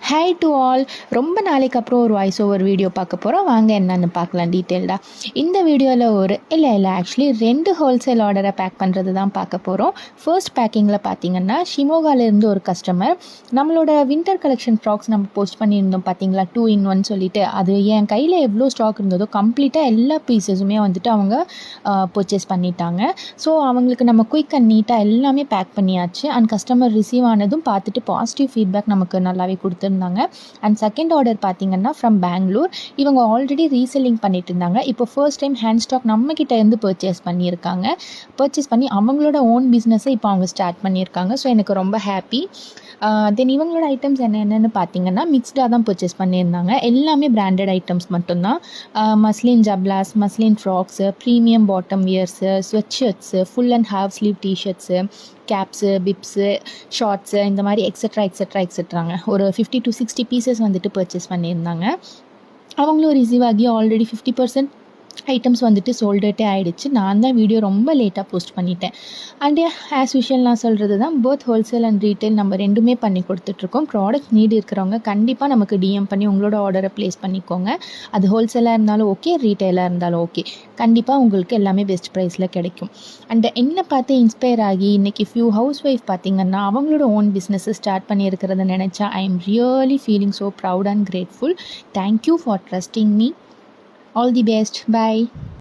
Hi to all. ரொம்ப நாளைக்கு அப்புறம் ஒரு வாய்ஸ் ஓவர் வீடியோ பார்க்க போகிறோம். வாங்க என்னென்னு பார்க்கலாம் டீட்டெயில்டாக. இந்த வீடியோவில் இல்லை ஆக்சுவலி 2 ஹோல்சேல் ஆர்டரை பேக் பண்ணுறது தான் பார்க்க போகிறோம். ஃபர்ஸ்ட் பேக்கிங்கில் பார்த்தீங்கன்னா ஷிமோகாலேருந்து ஒரு கஸ்டமர் நம்மளோட வின்டர் கலெக்ஷன் ஃப்ராக்ஸ் நம்ம போஸ்ட் பண்ணியிருந்தோம் பார்த்தீங்களா, 2 in 1 சொல்லிட்டு. அது என் கையில் எவ்வளோ ஸ்டாக் இருந்ததோ கம்ப்ளீட்டாக எல்லா பீசஸுமே வந்துட்டு அவங்க பர்ச்சேஸ் பண்ணிட்டாங்க. ஸோ அவங்களுக்கு நம்ம குயிக் அண்ட் நீட்டாக எல்லாமே பேக் பண்ணியாச்சு. அண்ட் கஸ்டமர் ரிசீவ் ஆனதும் பார்த்துட்டு பாசிட்டிவ் ஃபீட்பேக் நமக்கு நல்லாவே கொடுத்துருந்தாங்க. அண்ட் செகண்ட் ஆர்டர் பார்த்தீங்கன்னா ஃப்ரம் பெங்களூர். இவங்க ஆல்ரெடி ரீசெல்லிங் பண்ணிட்டு இருந்தாங்க. இப்போ ஃபர்ஸ்ட் டைம் ஹேண்ட் ஸ்டாக் நம்மக்கிட்ட இருந்து பர்ச்சேஸ் பண்ணி அவங்களோட ஓன் பிஸ்னஸை இப்போ அவங்க ஸ்டார்ட் பண்ணியிருக்காங்க. ஸோ எனக்கு ரொம்ப ஹாப்பி. தென் இவங்களோட ஐட்டம்ஸ் என்னென்னு பார்த்தீங்கன்னா மிக்ஸ்டாக தான் பர்ச்சேஸ் பண்ணியிருந்தாங்க. எல்லாமே பிராண்டட் ஐட்டம்ஸ் மட்டும்தான். மஸ்லின் ஜப்லாஸ், muslin frocks, premium bottom wears, sweat shirts, full and half sleeve T shirts, caps, bibs, shorts, இந்த மாதிரி எக்ஸெட்ராங்க. ஒரு 50 to 60 பீசஸ் வந்துட்டு பர்ச்சேஸ் பண்ணியிருந்தாங்க. அவங்களும் ரிசீவ் ஆகி ஆல்ரெடி 50% ஐட்டம்ஸ் வந்துட்டு சோல்டேட்டே ஆகிடுச்சு. நான் தான் வீடியோ ரொம்ப லேட்டாக போஸ்ட் பண்ணிட்டேன். அண்ட் ஆஸ் யூஷுவல் நான் சொல்கிறது தான், போத் ஹோல்சேல் அண்ட் ரீட்டைல் நம்ம ரெண்டுமே பண்ணி கொடுத்துட்ருக்கோம். ப்ராடக்ட் நீட் இருக்கிறவங்க கண்டிப்பாக நமக்கு டிஎம் பண்ணி உங்களோட ஆர்டரை ப்ளேஸ் பண்ணிக்கோங்க. அது ஹோல்சேலாக இருந்தாலும் ஓகே, ரீட்டைலாக இருந்தாலும் ஓகே. கண்டிப்பாக உங்களுக்கு எல்லாமே பெஸ்ட் ப்ரைஸில் கிடைக்கும். அண்ட் என்னை பார்த்து இன்ஸ்பயர் ஆகி இன்றைக்கி ஃபியூ ஹவுஸ் ஒய்ஃப் பார்த்திங்கன்னா அவங்களோட ஓன் பிஸ்னஸை ஸ்டார்ட் பண்ணியிருக்கிறத நினச்சா I am really feeling so proud and grateful. Thank you for trusting me. All the best. Bye.